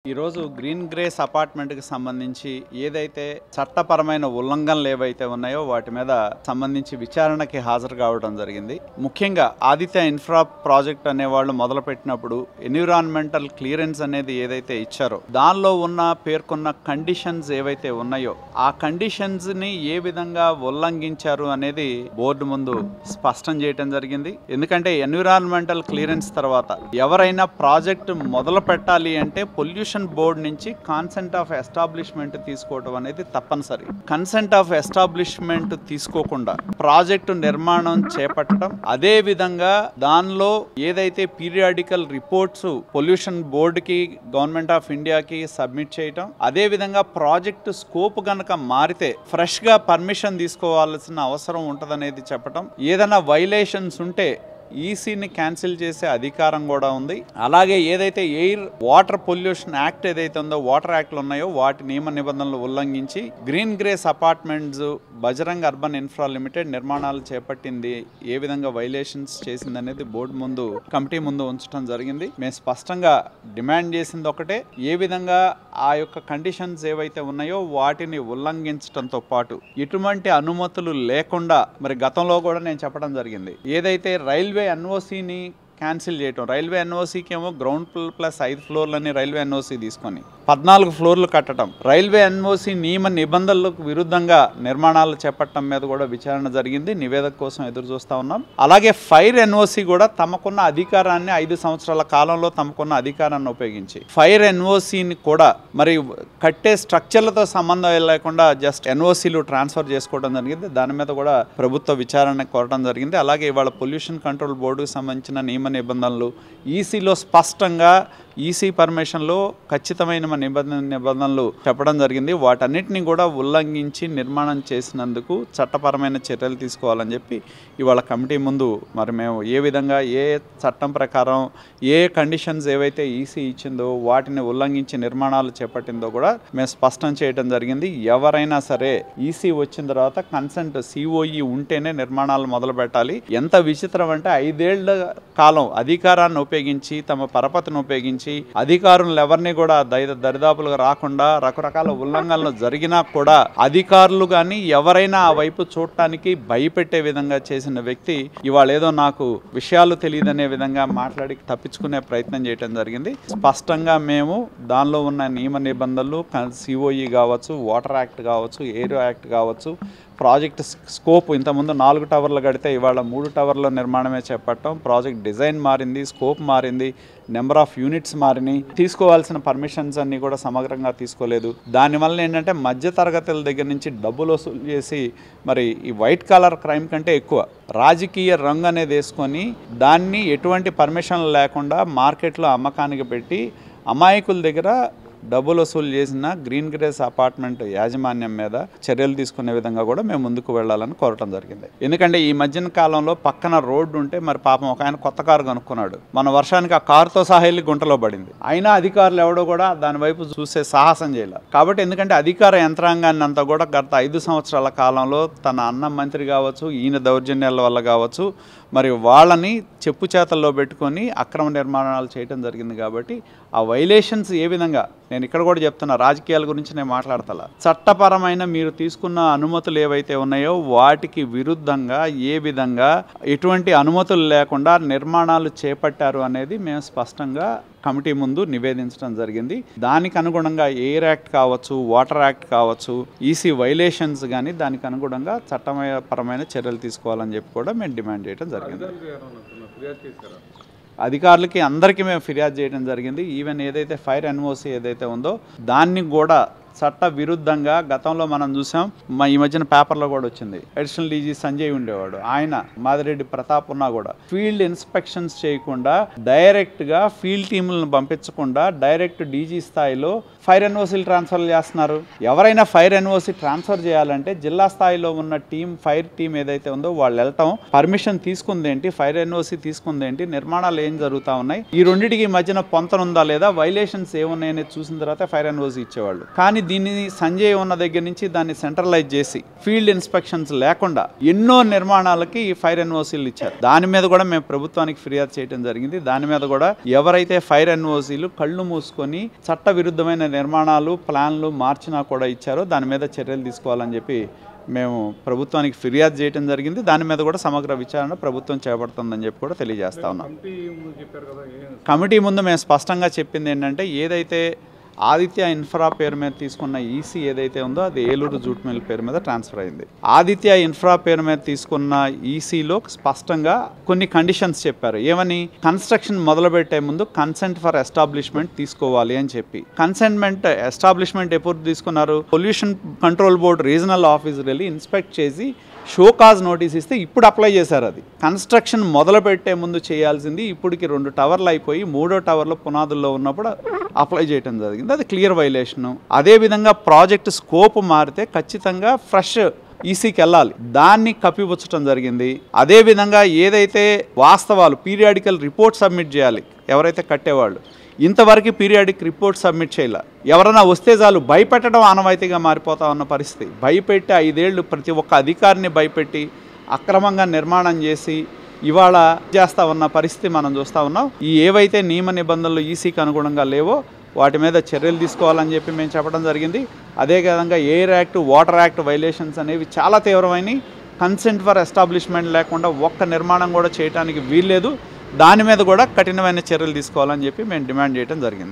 ఈ రోజు green grace apartment కి సంబంధించి ఏదైతే చట్టపరమైన ఉల్లంఘనలు ఏవైతే ఉన్నాయో వాటి మీద సంబంధించి విచారణకి హాజరు కావడం జరిగింది. ముఖ్యంగా ఆదిత్య ఇన్ఫ్రా ప్రాజెక్ట్ అనే వాళ్ళు మొదలు పెట్టినప్పుడు ఎన్విరాన్మెంటల్ క్లియరెన్స్ అనేది ఏదైతే ఇచ్చారో దానిలో ఉన్న పేర్కొన్న కండిషన్స్ ఏవైతే ఉన్నాయో ఆ కండిషన్స్ ని ఏ విధంగా ఉల్లంఘించారు అనేది బోర్డు ముందు స్పష్టం చేయడం జరిగింది. ఎందుకంటే ఎన్విరాన్మెంటల్ క్లియరెన్స్ తర్వాత ఎవరైనా ప్రాజెక్ట్ మొదలు పెట్టాలి అంటే పొల్యూషన్ బోర్డు నుంచి కన్సెంట్ ఆఫ్ ఎస్టాబ్లిష్మెంట్ తీసుకోవడం అనేది తప్పనిసరి. కన్సెంట్ ఆఫ్ ఎస్టాబ్లిష్మెంట్ తీసుకోకుండా ప్రాజెక్టు నిర్మాణం చేపట్టడం, అదే విధంగా దానిలో ఏదైతే పీరియాడికల్ రిపోర్ట్స్ పొల్యూషన్ బోర్డుకి గవర్నమెంట్ ఆఫ్ ఇండియాకి సబ్మిట్ చేయటం, అదే విధంగా ప్రాజెక్టు స్కోప్ గనక మారితే ఫ్రెష్ గా పర్మిషన్ తీసుకోవాల్సిన అవసరం ఉంటదనేది చెప్పటం, ఏదైనా వైలేషన్స్ ఉంటే ఈసీని క్యాన్సిల్ చేసే అధికారం కూడా ఉంది. అలాగే ఏదైతే ఎయిర్ వాటర్ పొల్యూషన్ యాక్ట్ ఏదైతే ఉందో వాటర్ యాక్ట్లు ఉన్నాయో వాటి నియమ నిబంధనలు ఉల్లంఘించి green grace apartments Bajrang urban infra limited నిర్మాణాలు చేపట్టింది ఏ విధంగా వైలేషన్స్ చేసిందనేది బోర్డు ముందు కమిటీ ముందు ఉంచడం జరిగింది. మేము స్పష్టంగా డిమాండ్ చేసింది ఒకటే, ఏ విధంగా ఆ యొక్క కండిషన్స్ ఏవైతే ఉన్నాయో వాటిని ఉల్లంఘించడంతో పాటు ఎటువంటి అనుమతులు లేకుండా, మరి గతంలో కూడా నేను చెప్పడం జరిగింది, ఏదైతే రైల్వే ఎన్ఓసిని క్యాన్సిల్ చేయటం, రైల్వే ఎన్ఓసికి ఏమో గ్రౌండ్ ప్లస్ 5 ఫ్లోర్లని రైల్వే ఎన్ఓసి తీసుకొని 14 ఫ్లోర్లు కట్టడం, రైల్వే ఎన్ఓసి నియమ నిబంధనలకు విరుద్ధంగా నిర్మాణాలు చేపట్టడం మీద కూడా విచారణ జరిగింది. నివేదిక కోసం ఎదురు చూస్తూ ఉన్నాం. అలాగే ఫైర్ ఎన్ఓసి కూడా తమకున్న అధికారాన్ని 5 సంవత్సరాల కాలంలో తమకున్న అధికారాన్ని ఉపయోగించి ఫైర్ ఎన్ఓసిని కూడా మరి కట్టే స్ట్రక్చర్లతో సంబంధం లేకుండా జస్ట్ ఎన్ఓసిలు ట్రాన్స్ఫర్ చేసుకోవడం జరిగింది. దాని మీద కూడా ప్రభుత్వ విచారణ కోరడం జరిగింది. అలాగే ఇవాళ పొల్యూషన్ కంట్రోల్ బోర్డుకు సంబంధించిన నియమ నిబంధనలు ఈసీలో స్పష్టంగా ఈసీ పర్మిషన్లో ఖచ్చితమైన నిబంధనలు చెప్పడం జరిగింది. వాటన్నిటిని కూడా ఉల్లంఘించి నిర్మాణం చేసినందుకు చట్టపరమైన చర్యలు తీసుకోవాలని చెప్పి ఇవాళ కమిటీ ముందు మరి మేము ఏ విధంగా ఏ చట్టం ప్రకారం ఏ కండిషన్స్ ఏవైతే ఈసీ ఇచ్చిందో వాటిని ఉల్లంఘించి నిర్మాణాలు చేపట్టిందో కూడా మేము స్పష్టం చేయడం జరిగింది. ఎవరైనా సరే ఈసీ వచ్చిన తర్వాత కన్సెంట్ సిఓఈ ఉంటేనే నిర్మాణాలు మొదలు పెట్టాలి. ఎంత విచిత్రం అంటే 5 ఏళ్ల కాలం అధికారాన్ని ఉపయోగించి తమ పరపతిని ఉపయోగించి అధికారులు ఎవరిని కూడా దరిదాపులుగా రాకుండా రకరకాల ఉల్లంఘనలు జరిగినా కూడా అధికారులు కానీ ఎవరైనా ఆ వైపు చూడటానికి భయపెట్టే విధంగా చేసిన వ్యక్తి ఇవాళ ఏదో నాకు విషయాలు తెలియదనే విధంగా మాట్లాడి తప్పించుకునే ప్రయత్నం చేయడం జరిగింది. స్పష్టంగా మేము దానిలో ఉన్న నియమ నిబంధనలు సిఓఈ కావచ్చు, వాటర్ యాక్ట్ కావచ్చు, ఎయిర్ యాక్ట్ కావచ్చు, ప్రాజెక్ట్ స్కోప్ ఇంతకుముందు 4 టవర్లు కడితే ఇవాళ 3 టవర్ల నిర్మాణమే చేపట్టాం. ప్రాజెక్ట్ డిజైన్ మారింది, స్కోప్ మారింది, నెంబర్ ఆఫ్ యూనిట్స్ మారినాయి. తీసుకోవాల్సిన పర్మిషన్స్ అన్నీ కూడా సమగ్రంగా తీసుకోలేదు. దానివల్ల ఏంటంటే మధ్య తరగతుల దగ్గర నుంచి డబ్బులు వసూలు చేసి మరి ఈ వైట్ కాలర్ క్రైమ్ కంటే ఎక్కువ రాజకీయ రంగు అనేది వేసుకొని దాన్ని ఎటువంటి పర్మిషన్లు లేకుండా మార్కెట్లో అమ్మకానికి పెట్టి అమాయకుల దగ్గర డబ్బులు వసూలు చేసిన గ్రీన్ గ్రేస్ అపార్ట్మెంట్ యాజమాన్యం మీద చర్యలు తీసుకునే విధంగా కూడా మేము ముందుకు వెళ్ళాలని కోరటం జరిగింది. ఎందుకంటే ఈ మధ్యన కాలంలో పక్కన రోడ్డు ఉంటే మరి పాపం ఒక ఆయన కొత్త కారు కనుక్కున్నాడు. మన వర్షానికి ఆ కారుతో సహా వెళ్ళి గుంటలో పడింది. అయినా అధికారులు ఎవడో కూడా దాని వైపు చూసే సాహసం చేయలేదు. కాబట్టి ఎందుకంటే అధికార యంత్రాంగాన్ని అంతా కూడా గత 5 సంవత్సరాల కాలంలో తన అన్న మంత్రి కావచ్చు, ఈయన దౌర్జన్యాల వల్ల కావచ్చు, మరి వాళ్ళని చెప్పు చేతల్లో పెట్టుకొని అక్రమ నిర్మాణాలు చేయడం జరిగింది. కాబట్టి ఆ వైలేషన్స్ ఏ విధంగా, నేను ఇక్కడ కూడా చెప్తున్నా, రాజకీయాల గురించి నేను మాట్లాడతా, చట్టపరమైన మీరు తీసుకున్న అనుమతులు ఏవైతే ఉన్నాయో వాటికి విరుద్ధంగా ఏ విధంగా ఎటువంటి అనుమతులు లేకుండా నిర్మాణాలు చేపట్టారు అనేది మేము స్పష్టంగా కమిటీ ముందు నివేదించడం జరిగింది. దానికి అనుగుణంగా ఎయిర్ యాక్ట్ కావచ్చు, వాటర్ యాక్ట్ కావచ్చు, ఈసీ వైలేషన్స్ కానీ దానికి అనుగుణంగా చట్టపరమైన చర్యలు తీసుకోవాలని చెప్పి కూడా మేము డిమాండ్ చేయడం జరిగింది. అధికారులకి అందరికీ మేము ఫిర్యాదు చేయడం జరిగింది. ఈవెన్ ఏదైతే ఫైర్ ఎన్ఓసి ఏదైతే ఉందో దాన్ని కూడా చట్ట విరుద్ధంగా గతంలో మనం చూసాం. ఈ మధ్యన పేపర్లో కూడా వచ్చింది. అడిషనల్ డీజీ సంజయ్ ఉండేవాడు, ఆయన మాదిరెడ్డి ప్రతాప్ ఉన్నా కూడా ఫీల్డ్ ఇన్స్పెక్షన్స్ చేయకుండా డైరెక్ట్గా ఫీల్డ్ టీములను పంపించకుండా డైరెక్ట్ డీజీ స్థాయిలో ఫైర్ ఎన్ఓసీలు ట్రాన్స్ఫర్ చేస్తున్నారు. ఎవరైనా ఫైర్ ఎన్ఓసి ట్రాన్స్ఫర్ చేయాలంటే జిల్లా స్థాయిలో ఉన్న ఫైర్ టీం ఏదైతే ఉందో వాళ్ళు వెళ్ళటం, పర్మిషన్ తీసుకుందేంటి, ఫైర్ ఎన్ఓసి తీసుకుందేంటి, నిర్మాణాలు ఏం జరుగుతూ ఉన్నాయి, ఈ రెండింటికి మధ్యన పొంతనుందా లేదా, వైలేషన్స్ ఏమున్నాయనేది చూసిన తర్వాత ఫైర్ ఎన్ఓసి ఇచ్చేవాళ్ళు. కానీ దీన్ని సంజయ్ ఉన్న దగ్గర నుంచి దాన్ని సెంట్రలైజ్ చేసి ఫీల్డ్ ఇన్స్పెక్షన్స్ లేకుండా ఎన్నో నిర్మాణాలకి ఫైర్ ఎన్ఓసీలు ఇచ్చారు. దాని మీద కూడా మేము ప్రభుత్వానికి ఫిర్యాదు చేయడం జరిగింది. దాని మీద కూడా ఎవరైతే ఫైర్ ఎన్ఓసీలు కళ్ళు మూసుకొని చట్ట విరుద్ధమైన నిర్మాణాలు ప్లాన్లు మార్చినా కూడా ఇచ్చారో దాని మీద చర్యలు తీసుకోవాలని చెప్పి మేము ప్రభుత్వానికి ఫిర్యాదు చేయడం జరిగింది. దాని మీద కూడా సమగ్ర విచారణ ప్రభుత్వం చేపడుతుందని చెప్పి కూడా తెలియజేస్తా ఉన్నాం. కమిటీ ముందు మేము స్పష్టంగా చెప్పింది ఏంటంటే, ఏదైతే ఆదిత్య ఇన్ఫ్రా పేరు మీద తీసుకున్న ఈసీ ఏదైతే ఉందో అది ఏలూరు జూట్ మిల్ పేరు మీద ట్రాన్స్ఫర్ అయింది. ఆదిత్య ఇన్ఫ్రా పేరు మీద తీసుకున్న ఈసీలో స్పష్టంగా కొన్ని కండిషన్స్ చెప్పారు. ఏమని? కన్స్ట్రక్షన్ మొదలుపెట్టే ముందు కన్సెంట్ ఫర్ ఎస్టాబ్లిష్మెంట్ తీసుకోవాలి అని చెప్పి. కన్సెంట్మెంట్ ఎస్టాబ్లిష్మెంట్ ఎప్పుడు తీసుకున్నారు? Pollution control board regional officer వెళ్ళి ఇన్స్పెక్ట్ చేసి షోకాజ్ నోటీస్ ఇస్తే ఇప్పుడు అప్లై చేశారు. అది కన్స్ట్రక్షన్ మొదలు పెట్టే ముందు చేయాల్సింది. ఇప్పటికి 2 టవర్లు అయిపోయి 3వ టవర్లో పునాదుల్లో ఉన్నప్పుడు అప్లై చేయడం జరిగింది. అది క్లియర్ వైలేషను. అదేవిధంగా ప్రాజెక్ట్ స్కోప్ మారితే ఖచ్చితంగా ఫ్రెష్ ఈసీకి వెళ్ళాలి. దాన్ని కప్పిపుచ్చడం జరిగింది. అదేవిధంగా ఏదైతే వాస్తవాలు పీరియాడికల్ రిపోర్ట్ సబ్మిట్ చేయాలి ఎవరైతే కట్టేవాళ్ళు, ఇంతవరకు పీరియాడిక్ రిపోర్ట్ సబ్మిట్ చేయాలి. ఎవరైనా వస్తే చాలు భయపెట్టడం ఆనవాయితీగా మారిపోతా ఉన్న పరిస్థితి. భయపెట్టి 5 ఏళ్ళు ప్రతి ఒక్క అధికారిని భయపెట్టి అక్రమంగా నిర్మాణం చేసి ఇవాళ చేస్తూ ఉన్న పరిస్థితి మనం చూస్తూ ఉన్నాం. ఈ ఏవైతే నియమ నిబంధనలు ఈసీకి అనుగుణంగా లేవో వాటి మీద చర్యలు తీసుకోవాలని చెప్పి మేము చెప్పడం జరిగింది. అదేవిధంగా air act, water act violations అనేవి చాలా తీవ్రమైనవి. కన్సెంట్ ఫర్ ఎస్టాబ్లిష్మెంట్ లేకుండా ఒక్క నిర్మాణం కూడా చేయడానికి వీల్లేదు. దాని మీద కూడా కఠినమైన చర్యలు తీసుకోవాలని చెప్పి మేము డిమాండ్ చేయడం జరిగింది.